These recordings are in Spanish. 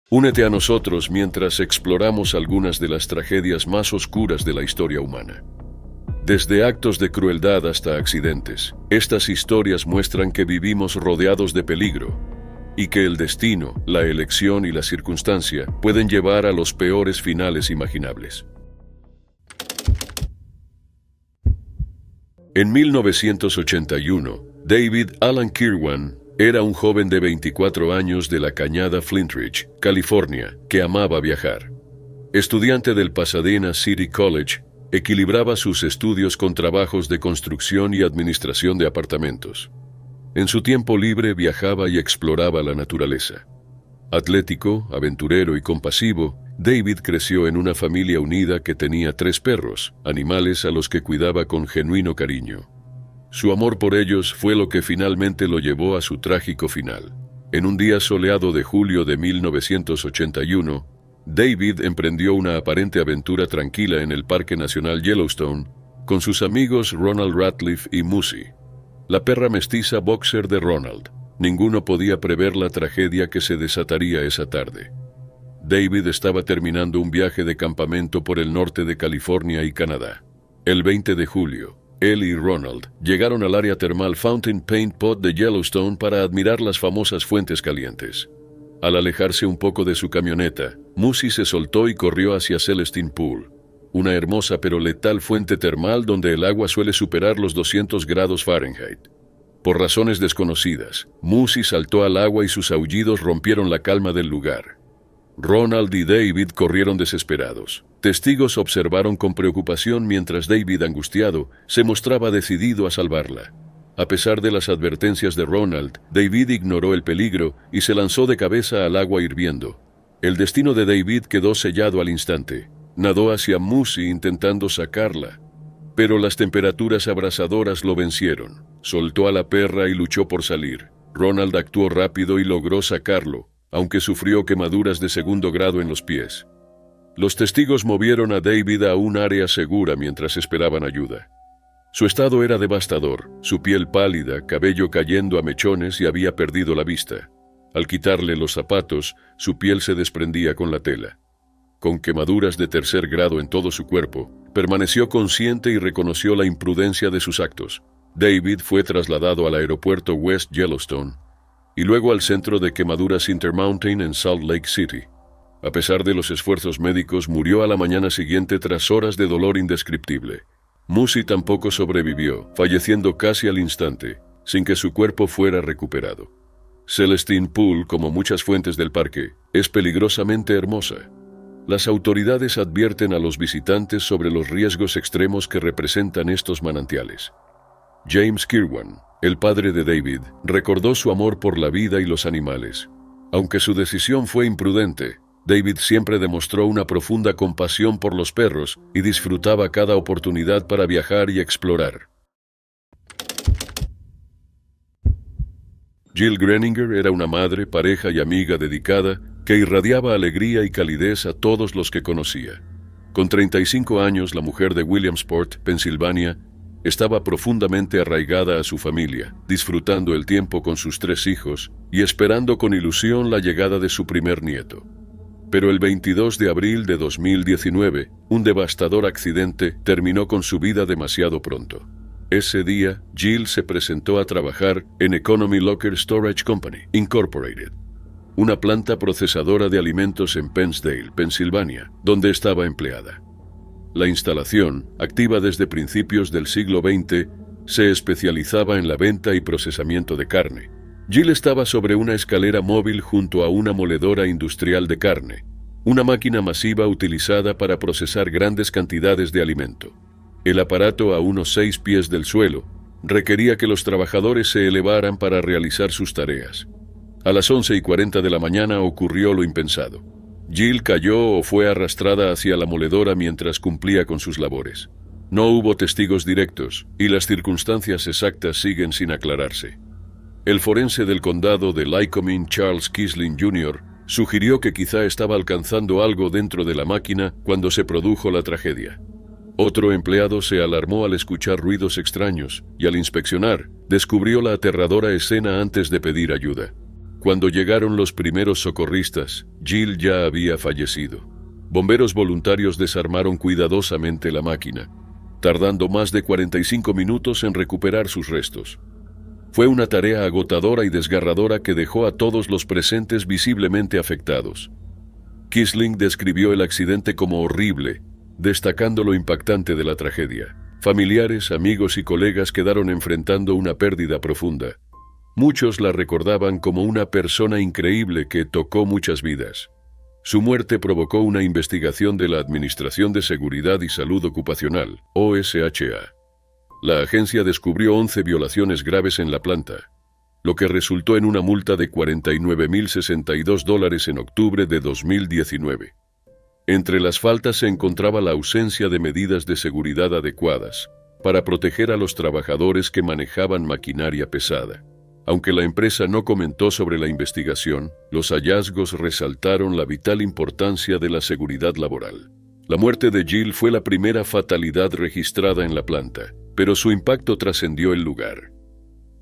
Únete a nosotros mientras exploramos algunas de las tragedias más oscuras de la historia humana. Desde actos de crueldad hasta accidentes, estas historias muestran que vivimos rodeados de peligro y que el destino, la elección y la circunstancia pueden llevar a los peores finales imaginables. En 1981, David Alan Kirwan era un joven de 24 años de la Cañada Flintridge, California, que amaba viajar. Estudiante del Pasadena City College, equilibraba sus estudios con trabajos de construcción y administración de apartamentos. En su tiempo libre viajaba y exploraba la naturaleza. Atlético, aventurero y compasivo, David creció en una familia unida que tenía 3 perros, animales a los que cuidaba con genuino cariño. Su amor por ellos fue lo que finalmente lo llevó a su trágico final. En un día soleado de julio de 1981, David emprendió una aparente aventura tranquila en el Parque Nacional Yellowstone con sus amigos Ronald Ratliff y Musi, la perra mestiza boxer de Ronald. Ninguno podía prever la tragedia que se desataría esa tarde. David estaba terminando un viaje de campamento por el norte de California y Canadá. El 20 de julio, él y Ronald llegaron al área termal Fountain Paint Pot de Yellowstone para admirar las famosas fuentes calientes. Al alejarse un poco de su camioneta, Musi se soltó y corrió hacia Celestine Pool, una hermosa pero letal fuente termal donde el agua suele superar los 200 grados Fahrenheit. Por razones desconocidas, Musi saltó al agua y sus aullidos rompieron la calma del lugar. Ronald y David corrieron desesperados. Testigos observaron con preocupación mientras David, angustiado, se mostraba decidido a salvarla. A pesar de las advertencias de Ronald, David ignoró el peligro y se lanzó de cabeza al agua hirviendo. El destino de David quedó sellado al instante. Nadó hacia Musi intentando sacarla, pero las temperaturas abrasadoras lo vencieron. Soltó a la perra y luchó por salir. Ronald actuó rápido y logró sacarlo, aunque sufrió quemaduras de 2º grado en los pies. Los testigos movieron a David a un área segura mientras esperaban ayuda. Su estado era devastador, su piel pálida, cabello cayendo a mechones y había perdido la vista. Al quitarle los zapatos, su piel se desprendía con la tela. Con quemaduras de 3er grado en todo su cuerpo, permaneció consciente y reconoció la imprudencia de sus actos. David fue trasladado al aeropuerto West Yellowstone y luego al centro de quemaduras Intermountain en Salt Lake City. A pesar de los esfuerzos médicos, murió a la mañana siguiente tras horas de dolor indescriptible. Musi tampoco sobrevivió, falleciendo casi al instante, sin que su cuerpo fuera recuperado. Celestine Pool, como muchas fuentes del parque, es peligrosamente hermosa. Las autoridades advierten a los visitantes sobre los riesgos extremos que representan estos manantiales. James Kirwan, el padre de David, recordó su amor por la vida y los animales. Aunque su decisión fue imprudente, David siempre demostró una profunda compasión por los perros y disfrutaba cada oportunidad para viajar y explorar. Jill Greninger era una madre, pareja y amiga dedicada que irradiaba alegría y calidez a todos los que conocía. Con 35 años, la mujer de Williamsport, Pensilvania, estaba profundamente arraigada a su familia, disfrutando el tiempo con sus 3 hijos y esperando con ilusión la llegada de su primer nieto. Pero el 22 de abril de 2019, un devastador accidente terminó con su vida demasiado pronto. Ese día, Jill se presentó a trabajar en Economy Locker Storage Company, Incorporated, una planta procesadora de alimentos en Pennsdale, Pensilvania, donde estaba empleada. La instalación, activa desde principios del siglo XX, se especializaba en la venta y procesamiento de carne. Jill estaba sobre una escalera móvil junto a una moledora industrial de carne, una máquina masiva utilizada para procesar grandes cantidades de alimento. El aparato, a unos 6 pies del suelo, requería que los trabajadores se elevaran para realizar sus tareas. A las 11:40 de la mañana ocurrió lo impensado. Jill cayó o fue arrastrada hacia la moledora mientras cumplía con sus labores. No hubo testigos directos y las circunstancias exactas siguen sin aclararse. El forense del condado de Lycoming, Charles Kisling Jr., sugirió que quizá estaba alcanzando algo dentro de la máquina cuando se produjo la tragedia. Otro empleado se alarmó al escuchar ruidos extraños y al inspeccionar, descubrió la aterradora escena antes de pedir ayuda. Cuando llegaron los primeros socorristas, Jill ya había fallecido. Bomberos voluntarios desarmaron cuidadosamente la máquina, tardando más de 45 minutos en recuperar sus restos. Fue una tarea agotadora y desgarradora que dejó a todos los presentes visiblemente afectados. Kisling describió el accidente como horrible, destacando lo impactante de la tragedia. Familiares, amigos y colegas quedaron enfrentando una pérdida profunda. Muchos la recordaban como una persona increíble que tocó muchas vidas. Su muerte provocó una investigación de la Administración de Seguridad y Salud Ocupacional, OSHA. La agencia descubrió 11 violaciones graves en la planta, lo que resultó en una multa de $49.062 en octubre de 2019. Entre las faltas se encontraba la ausencia de medidas de seguridad adecuadas para proteger a los trabajadores que manejaban maquinaria pesada. Aunque la empresa no comentó sobre la investigación, los hallazgos resaltaron la vital importancia de la seguridad laboral. La muerte de Jill fue la primera fatalidad registrada en la planta, pero su impacto trascendió el lugar.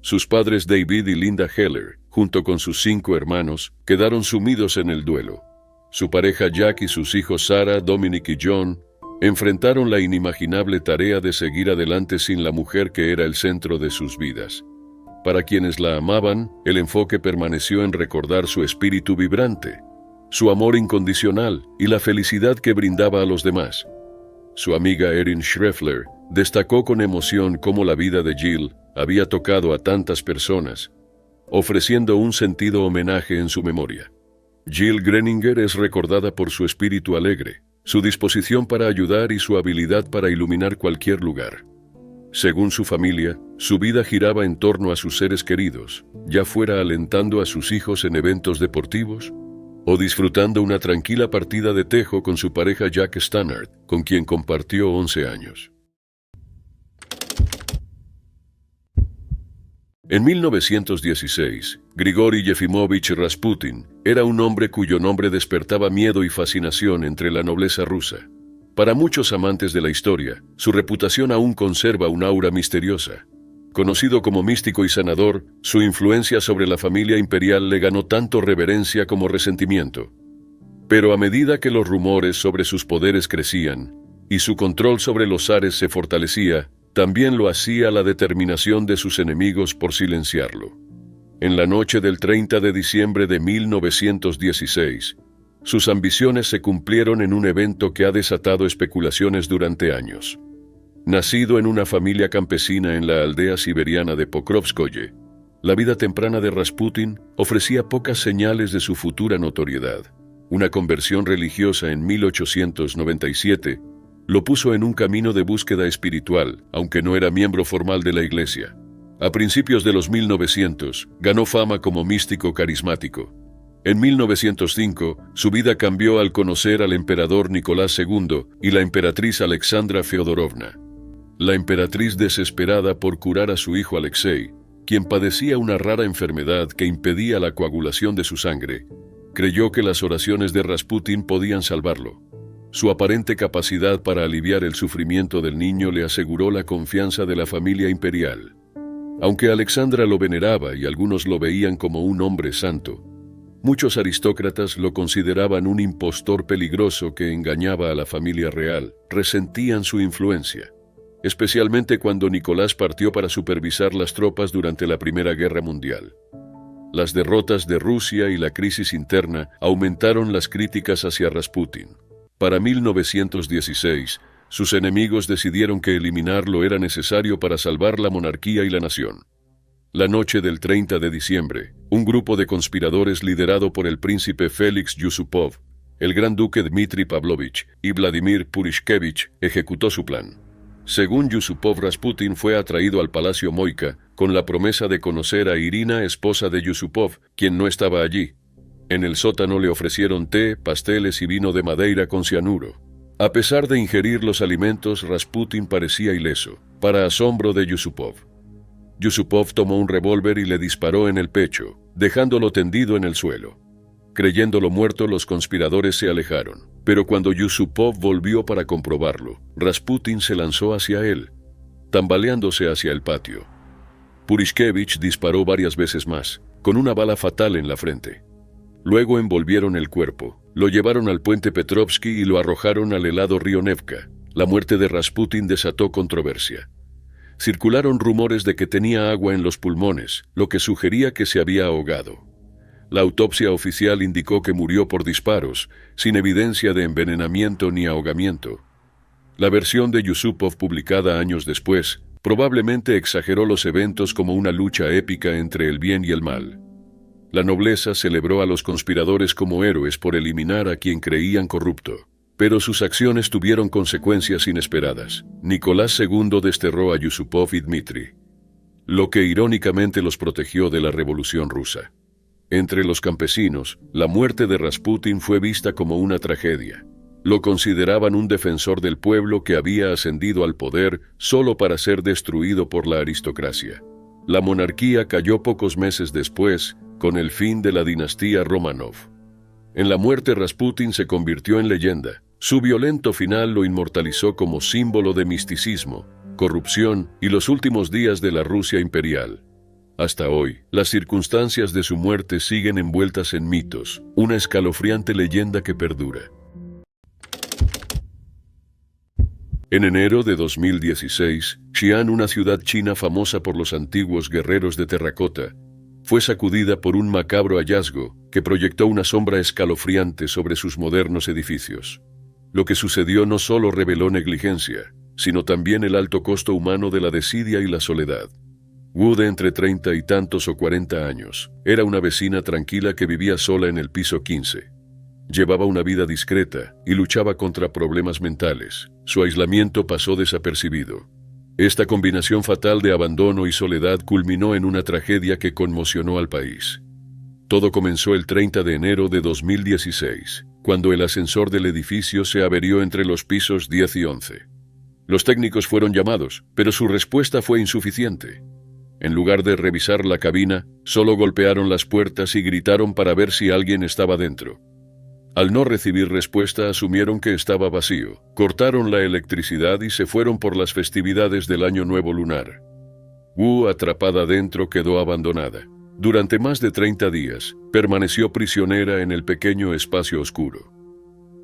Sus padres David y Linda Heller, junto con sus 5 hermanos, quedaron sumidos en el duelo. Su pareja Jack y sus hijos Sarah, Dominic y John enfrentaron la inimaginable tarea de seguir adelante sin la mujer que era el centro de sus vidas. Para quienes la amaban, el enfoque permaneció en recordar su espíritu vibrante, su amor incondicional y la felicidad que brindaba a los demás. Su amiga Erin Schreffler destacó con emoción cómo la vida de Jill había tocado a tantas personas, ofreciendo un sentido homenaje en su memoria. Jill Greninger es recordada por su espíritu alegre, su disposición para ayudar y su habilidad para iluminar cualquier lugar. Según su familia, su vida giraba en torno a sus seres queridos, ya fuera alentando a sus hijos en eventos deportivos o disfrutando una tranquila partida de tejo con su pareja Jack Stannard, con quien compartió 11 años. En 1916, Grigori Yefimovich Rasputin era un hombre cuyo nombre despertaba miedo y fascinación entre la nobleza rusa. Para muchos amantes de la historia, su reputación aún conserva un aura misteriosa. Conocido como místico y sanador, su influencia sobre la familia imperial le ganó tanto reverencia como resentimiento. Pero a medida que los rumores sobre sus poderes crecían y su control sobre los zares se fortalecía, también lo hacía la determinación de sus enemigos por silenciarlo. En la noche del 30 de diciembre de 1916, sus ambiciones se cumplieron en un evento que ha desatado especulaciones durante años. Nacido en una familia campesina en la aldea siberiana de Pokrovskoye, la vida temprana de Rasputin ofrecía pocas señales de su futura notoriedad. Una conversión religiosa en 1897 lo puso en un camino de búsqueda espiritual, aunque no era miembro formal de la iglesia. A principios de los 1900, ganó fama como místico carismático. En 1905, su vida cambió al conocer al emperador Nicolás II y la emperatriz Alexandra Feodorovna. La emperatriz, desesperada por curar a su hijo Alexei, quien padecía una rara enfermedad que impedía la coagulación de su sangre, creyó que las oraciones de Rasputin podían salvarlo. Su aparente capacidad para aliviar el sufrimiento del niño le aseguró la confianza de la familia imperial. Aunque Alexandra lo veneraba y algunos lo veían como un hombre santo, muchos aristócratas lo consideraban un impostor peligroso que engañaba a la familia real. Resentían su influencia, especialmente cuando Nicolás partió para supervisar las tropas durante la Primera Guerra Mundial. Las derrotas de Rusia y la crisis interna aumentaron las críticas hacia Rasputin. Para 1916, sus enemigos decidieron que eliminarlo era necesario para salvar la monarquía y la nación. La noche del 30 de diciembre, un grupo de conspiradores liderado por el príncipe Félix Yusupov, el gran duque Dmitri Pavlovich y Vladimir Purishkevich ejecutó su plan. Según Yusupov, Rasputin fue atraído al Palacio Moika con la promesa de conocer a Irina, esposa de Yusupov, quien no estaba allí. En el sótano le ofrecieron té, pasteles y vino de Madeira con cianuro. A pesar de ingerir los alimentos, Rasputin parecía ileso, para asombro de Yusupov. Yusupov tomó un revólver y le disparó en el pecho, dejándolo tendido en el suelo. Creyéndolo muerto, los conspiradores se alejaron, pero cuando Yusupov volvió para comprobarlo, Rasputin se lanzó hacia él, tambaleándose hacia el patio. Purishkevich disparó varias veces más, con una bala fatal en la frente. Luego envolvieron el cuerpo, lo llevaron al puente Petrovsky y lo arrojaron al helado río Nevka. La muerte de Rasputin desató controversia. Circularon rumores de que tenía agua en los pulmones, lo que sugería que se había ahogado. La autopsia oficial indicó que murió por disparos, sin evidencia de envenenamiento ni ahogamiento. La versión de Yusupov, publicada años después, probablemente exageró los eventos como una lucha épica entre el bien y el mal. La nobleza celebró a los conspiradores como héroes por eliminar a quien creían corrupto. Pero sus acciones tuvieron consecuencias inesperadas. Nicolás II desterró a Yusupov y Dmitri, lo que irónicamente los protegió de la Revolución Rusa. Entre los campesinos, la muerte de Rasputin fue vista como una tragedia. Lo consideraban un defensor del pueblo que había ascendido al poder solo para ser destruido por la aristocracia. La monarquía cayó pocos meses después, con el fin de la dinastía Romanov. En la muerte, Rasputin se convirtió en leyenda. Su violento final lo inmortalizó como símbolo de misticismo, corrupción y los últimos días de la Rusia imperial. Hasta hoy, las circunstancias de su muerte siguen envueltas en mitos, una escalofriante leyenda que perdura. En enero de 2016, Xi'an, una ciudad china famosa por los antiguos guerreros de terracota, fue sacudida por un macabro hallazgo que proyectó una sombra escalofriante sobre sus modernos edificios. Lo que sucedió no solo reveló negligencia, sino también el alto costo humano de la desidia y la soledad. Wu, de entre 30 y tantos o 40 años, era una vecina tranquila que vivía sola en el piso 15. Llevaba una vida discreta y luchaba contra problemas mentales. Su aislamiento pasó desapercibido. Esta combinación fatal de abandono y soledad culminó en una tragedia que conmocionó al país. Todo comenzó el 30 de enero de 2016, cuando el ascensor del edificio se averió entre los pisos 10 y 11. Los técnicos fueron llamados, pero su respuesta fue insuficiente. En lugar de revisar la cabina, solo golpearon las puertas y gritaron para ver si alguien estaba dentro. Al no recibir respuesta, asumieron que estaba vacío, cortaron la electricidad y se fueron por las festividades del Año Nuevo Lunar. Wu, atrapada dentro, quedó abandonada. Durante más de 30 días, permaneció prisionera en el pequeño espacio oscuro.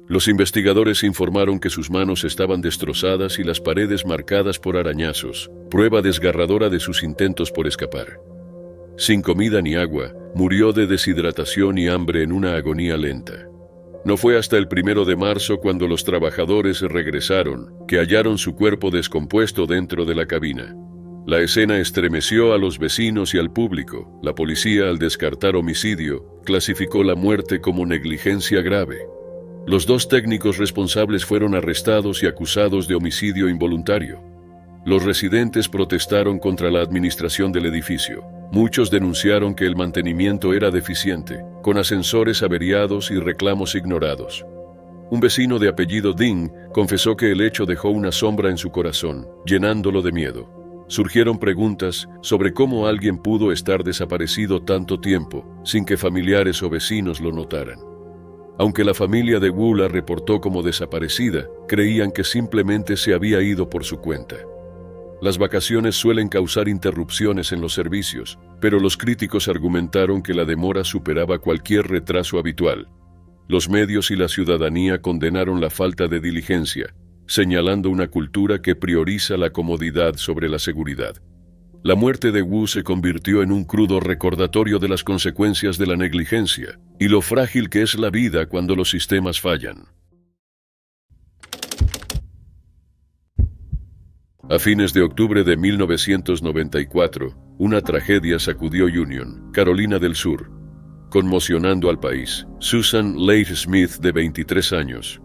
Los investigadores informaron que sus manos estaban destrozadas y las paredes marcadas por arañazos, prueba desgarradora de sus intentos por escapar. Sin comida ni agua, murió de deshidratación y hambre en una agonía lenta. No fue hasta el 1 de marzo, cuando los trabajadores regresaron, que hallaron su cuerpo descompuesto dentro de la cabina. La escena estremeció a los vecinos y al público. La policía, al descartar homicidio, clasificó la muerte como negligencia grave. Los 2 técnicos responsables fueron arrestados y acusados de homicidio involuntario. Los residentes protestaron contra la administración del edificio. Muchos denunciaron que el mantenimiento era deficiente, con ascensores averiados y reclamos ignorados. Un vecino de apellido Ding confesó que el hecho dejó una sombra en su corazón, llenándolo de miedo. Surgieron preguntas sobre cómo alguien pudo estar desaparecido tanto tiempo sin que familiares o vecinos lo notaran. Aunque la familia de Wu la reportó como desaparecida, creían que simplemente se había ido por su cuenta. Las vacaciones suelen causar interrupciones en los servicios, pero los críticos argumentaron que la demora superaba cualquier retraso habitual. Los medios y la ciudadanía condenaron la falta de diligencia, señalando una cultura que prioriza la comodidad sobre la seguridad. La muerte de Wu se convirtió en un crudo recordatorio de las consecuencias de la negligencia y lo frágil que es la vida cuando los sistemas fallan. A fines de octubre de 1994, una tragedia sacudió Union, Carolina del Sur, conmocionando al país. Susan Leigh Smith, de 23 años,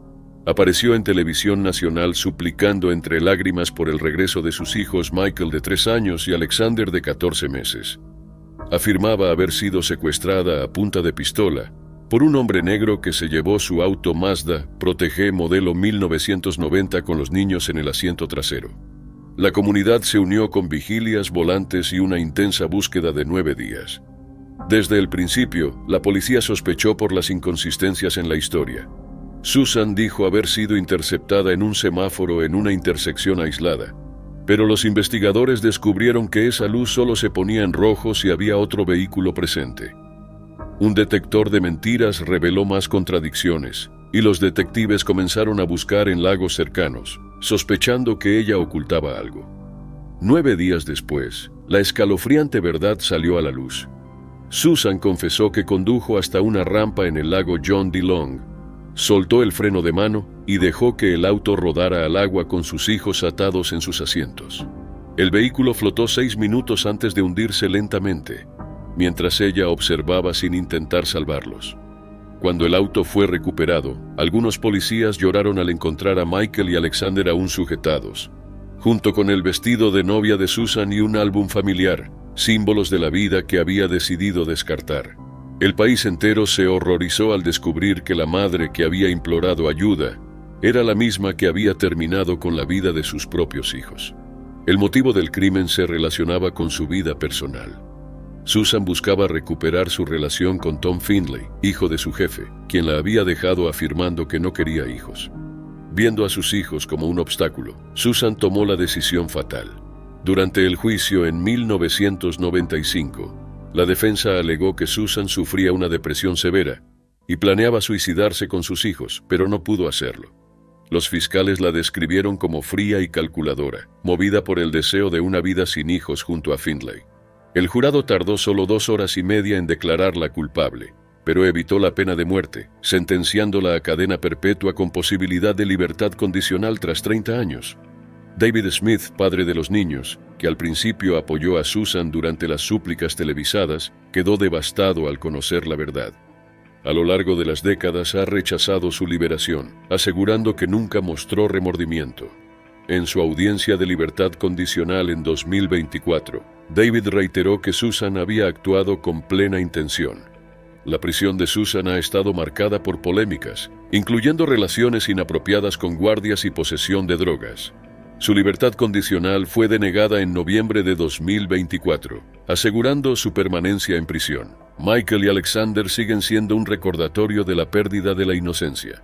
apareció en televisión nacional suplicando entre lágrimas por el regreso de sus hijos Michael, de 3 años, y Alexander, de 14 meses. Afirmaba haber sido secuestrada a punta de pistola por un hombre negro que se llevó su auto Mazda Protege modelo 1990 con los niños en el asiento trasero. La comunidad se unió con vigilias, volantes y una intensa búsqueda de 9 días. Desde el principio, la policía sospechó por las inconsistencias en la historia. Susan dijo haber sido interceptada en un semáforo en una intersección aislada. Pero los investigadores descubrieron que esa luz solo se ponía en rojo si había otro vehículo presente. Un detector de mentiras reveló más contradicciones, y los detectives comenzaron a buscar en lagos cercanos, sospechando que ella ocultaba algo. 9 días después, la escalofriante verdad salió a la luz. Susan confesó que condujo hasta una rampa en el lago John D. Long, soltó el freno de mano y dejó que el auto rodara al agua con sus hijos atados en sus asientos. El vehículo flotó 6 minutos antes de hundirse lentamente, mientras ella observaba sin intentar salvarlos. Cuando el auto fue recuperado, algunos policías lloraron al encontrar a Michael y Alexander aún sujetados, junto con el vestido de novia de Susan y un álbum familiar, símbolos de la vida que había decidido descartar. El país entero se horrorizó al descubrir que la madre que había implorado ayuda era la misma que había terminado con la vida de sus propios hijos. El motivo del crimen se relacionaba con su vida personal. Susan buscaba recuperar su relación con Tom Findlay, hijo de su jefe, quien la había dejado afirmando que no quería hijos. Viendo a sus hijos como un obstáculo, Susan tomó la decisión fatal. Durante el juicio en 1995, la defensa alegó que Susan sufría una depresión severa y planeaba suicidarse con sus hijos, pero no pudo hacerlo. Los fiscales la describieron como fría y calculadora, movida por el deseo de una vida sin hijos junto a Findlay. El jurado tardó solo 2 horas y media en declararla culpable, pero evitó la pena de muerte, sentenciándola a cadena perpetua con posibilidad de libertad condicional tras 30 años. David Smith, padre de los niños, que al principio apoyó a Susan durante las súplicas televisadas, quedó devastado al conocer la verdad. A lo largo de las décadas ha rechazado su liberación, asegurando que nunca mostró remordimiento. En su audiencia de libertad condicional en 2024, David reiteró que Susan había actuado con plena intención. La prisión de Susan ha estado marcada por polémicas, incluyendo relaciones inapropiadas con guardias y posesión de drogas. Su libertad condicional fue denegada en noviembre de 2024, asegurando su permanencia en prisión. Michael y Alexander siguen siendo un recordatorio de la pérdida de la inocencia.